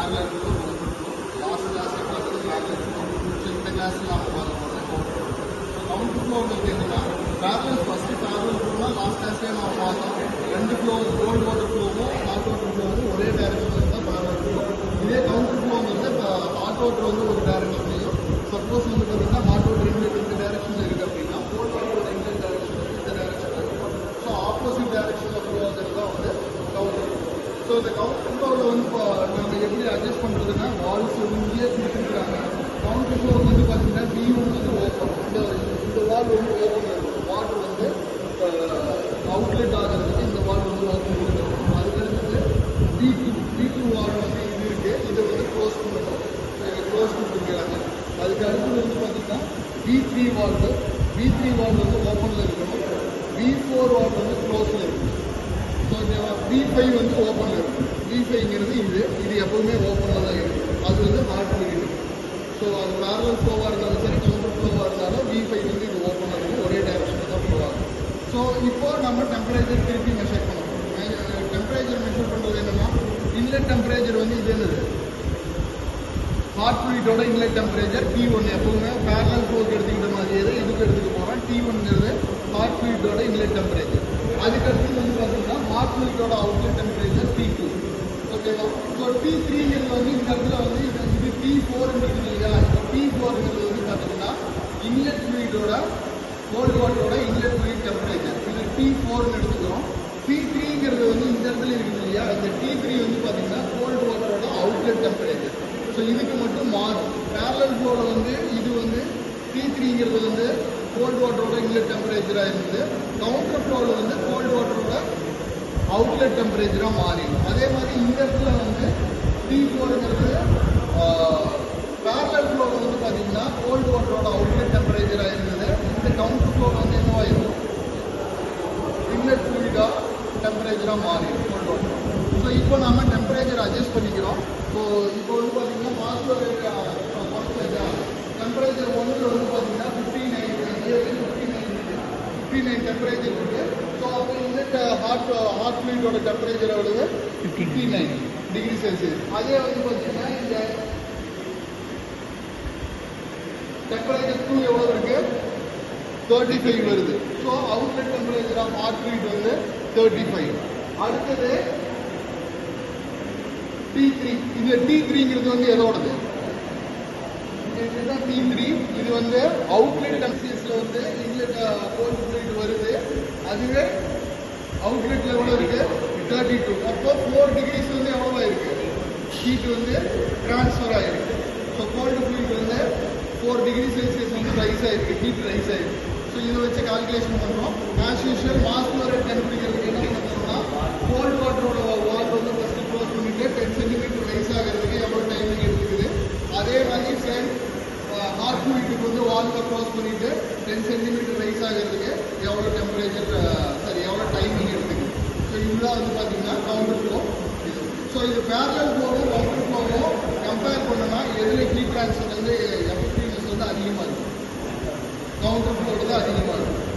parallel flow, counter flow. Last class parallel flow. So இந்த கிளாஸ்ல நாம பார்க்க போறது counter flow. So counter flow என்னன்னா parallel first parallel flowனா last classல நாம பார்த்தோம். ரெண்டு flow cold water flowவும் hot water flowவும் ஒரே டைரக்ஷன்ல இருந்தா parallel flow. இதே counter flowங்கிறது hot water வந்து ஒரு டைரக்ஷன்லயும் சப்போஸ் வந்து பார்த்தீங்கன்னா hot water இந்த டைரக்ஷன்ல இருக்கு அப்படின்னா cold water இந்த டைரக்ஷன்ல இந்த டைரக்ஷன்ல இருக்கும். ஸோ ஆப்போசிட் டைரக்ஷன்ல ஃப்ளோ ஆகிறது தான் வந்து கவுண்டர் ஃப்ளோ. ஸோ இந்த கவுண்டர் ஃப்ளோவில் வந்து நம்ம எப்படி அட்ஜஸ்ட் பண்ணுறதுன்னா வால்ஸ் வந்து இங்கேயே கொடுத்துருக்குறாங்க. கவுண்டர் ஃப்ளோ வந்து பார்த்தீங்கன்னா V1 வந்து ஓப்பன், இந்த வால் வந்து ஓப்பன் இருக்கும். வாட்டர் வந்து அவுட்லெட் ஆகிறதுக்கு இந்த வால் வந்து ஓப்பன் கொடுத்துருக்கோம். அதுக்கடுத்து V2 வால் வந்து இது இருக்குது, இதை வந்து க்ளோஸ் பண்ணணும், க்ளோஸ் கொடுத்துருக்காங்க. அதுக்கு அடுத்து வந்து பார்த்தீங்கன்னா V3 வால் வந்து ஓப்பனில் இருக்கணும். V4 வால் வந்து க்ளோஸில் இருக்கும். ஸோ V5 வந்து ஓப்பனில் இருக்கும். V5ங்கிறது இது எப்போவுமே ஓப்பனில் தான் இருக்கும். அது வந்து ஹார்ட்டில் இருக்கும். ஸோ அது பேரலல் ஃப்ளோவாக இருந்தாலும் சரி கவுண்டர் ஃப்ளோவாக இருந்தாலும் V5 வந்து இது ஓப்பனில் இருக்கும். ஒரே டைரக்ஷனில் தான் ஃப்ளோ ஆகும். ஸோ இப்போ நம்ம டெம்பரேச்சர் திருப்பி மெஷர் பண்ணணும். டெம்பரேச்சர் மெஷர் பண்ணுறது என்னன்னா இன்லெட் டெம்பரேச்சர் வந்து இது என்னது ஹாட் ஃப்ளூயிடோட இன்லெட் டெம்பரேச்சர் T1 எப்பவுமே பேரலல் ஃப்ளோக்கு எடுத்துக்கிட்ட மாதிரியே இதுக்கு எடுத்துக்க போகிறோம். T1ங்கிறது ஹாட் ஃப்ளூயிடோட இன்லெட் டெம்பரேச்சர். அதுக்கடுத்து வந்து பார்த்தீங்கன்னா ஹாட் ஃப்ளூயிடோட அவுட்லெட் டெம்பரேச்சர் T2. ஓகேவா? ஸோ T3ங்கிறது வந்து இந்த இடத்துல வந்து இது T4 இருக்குது இல்லையா? இப்போ T4ங்கிறது வந்து பார்த்தீங்கன்னா இன்லெட் ஃப்ளூயிடோட கோல்டு வாட்டரோட இன்லெட் ஃப்ளூயிட் டெம்பரேச்சர். இது T4ன்னு எடுத்துக்கிறோம். T3ங்கிறது வந்து இந்த இடத்துல இருக்குது இல்லையா? இந்த T3 வந்து பார்த்தீங்கன்னா கோல்டு வாட்டரோட அவுட்லெட் டெம்பரேச்சர். ஸோ இதுக்கு மட்டும் மாறும். பேரலல் ஃப்ளோவில் வந்து இது வந்து T3ங்கிறது வந்து கோல்டு வாட்டரோட இன்லெட் டெம்பரேச்சராக இருந்தது. கவுண்டர் ஃப்ளோவில் வந்து கோல்டு வாட்டரோட அவுட்லெட் டெம்பரேச்சராக மாறிடும். அதே மாதிரி இந்த இடத்துல வந்து T4ங்கிறது பேரலல் ஃப்ளோவில் வந்து பார்த்தீங்கன்னா கோல்டு வாட்டரோட அவுட்லெட் டெம்பரேச்சராக இருந்தது. இந்த கவுண்டர் ஃப்ளோவில் வந்து என்னவா இருக்கும் இன்லெட் ஃப்ளூயிடாக டெம்பரேச்சராக மாறிடும் கோல்டு வாட்டர். ஸோ இப்போ நம்ம டெம்பரேச்சர் அட்ஜஸ்ட் பண்ணிக்கிறோம். ஸோ இப்போ வந்து பார்த்தீங்கன்னா மாஸ்டர் டெம்பரேச்சர் ஒன்றில் வந்து பார்த்தீங்கன்னா 59 டெம்பரேச்சர் இருக்குது. ஸோ அப்போ இன்லெட் ஹாட் ஃப்ளூயிடோட டெம்பரேச்சர் எவ்வளவு 59 டிகிரி செல்சியஸ். அதே வந்து பார்த்தீங்கன்னா இந்த டெம்பரேச்சர் 2 எவ்வளோ இருக்குது 35 வருது. So outlet temperature of hot fluid வந்து 35. அடுத்தது T3. இது T3ங்கிறது வந்து எதோடது இதுதான் T3. இது வந்து அவுட்லெட் டெம்பரேச்சர்ல வந்து இன்லெட் கோல்டு ஃப்ளூயிட் வருது. அதுவே அவுட்லெட்ல எவ்வளோ இருக்கு 32. அப்போ 4 டிகிரிஸ் வந்து எவ்வளோ இருக்கு ஹீட் வந்து டிரான்ஸ்ஃபர் ஆகிருக்கு. ஸோ கோல்டு ஃப்ளூயிட் வந்து 4 டிகிரி செல்சியஸ் வந்து ரைஸ் ஆகிருக்கு, ஹீட் ரைஸ் ஆகிருக்கு. ஸோ இதை வச்சு கால்குலேஷன் பண்ணுறோம். As usual mass flow rate கண்டுபிடிக்கிறதுக்கு என்ன பண்ணுறோம்னா கோல்டு வாட்டரோட வால் வந்து ஃபஸ்ட்டு க்ளோஸ் பண்ணிட்டு 10 சென்டிமீட்டர் ரைஸ் ஆகிறதுக்கு எவ்வளோ டைமிங் எடுத்துக்குது. அதே மாதிரி சேம் ஹாட் ஃப்ளூயிட்டுக்கு வந்து வாலில் க்ளோஸ் பண்ணிவிட்டு 10 சென்டிமீட்டர் ரைஸ் ஆகிறதுக்கு எவ்வளோ டெம்பரேச்சர் எவ்வளோ டைமிங் எடுத்துக்குது. ஸோ இதுதான் வந்து பார்த்தீங்கன்னா கவுண்டர் ஃப்ளோ. ஸோ இது பேரலல் ஃப்ளோவும் கவுண்டர் ஃப்ளோவும் கம்பேர் பண்ணோன்னா எதில் ஹீட் ட்ரான்ஸ்ஃபர் வந்து எஃபெக்டிவ்னஸ் வந்து அதிகமாக இருக்கும் கவுண்டர் ஃப்ளோவில் தான் அதிகமாக இருக்கும்.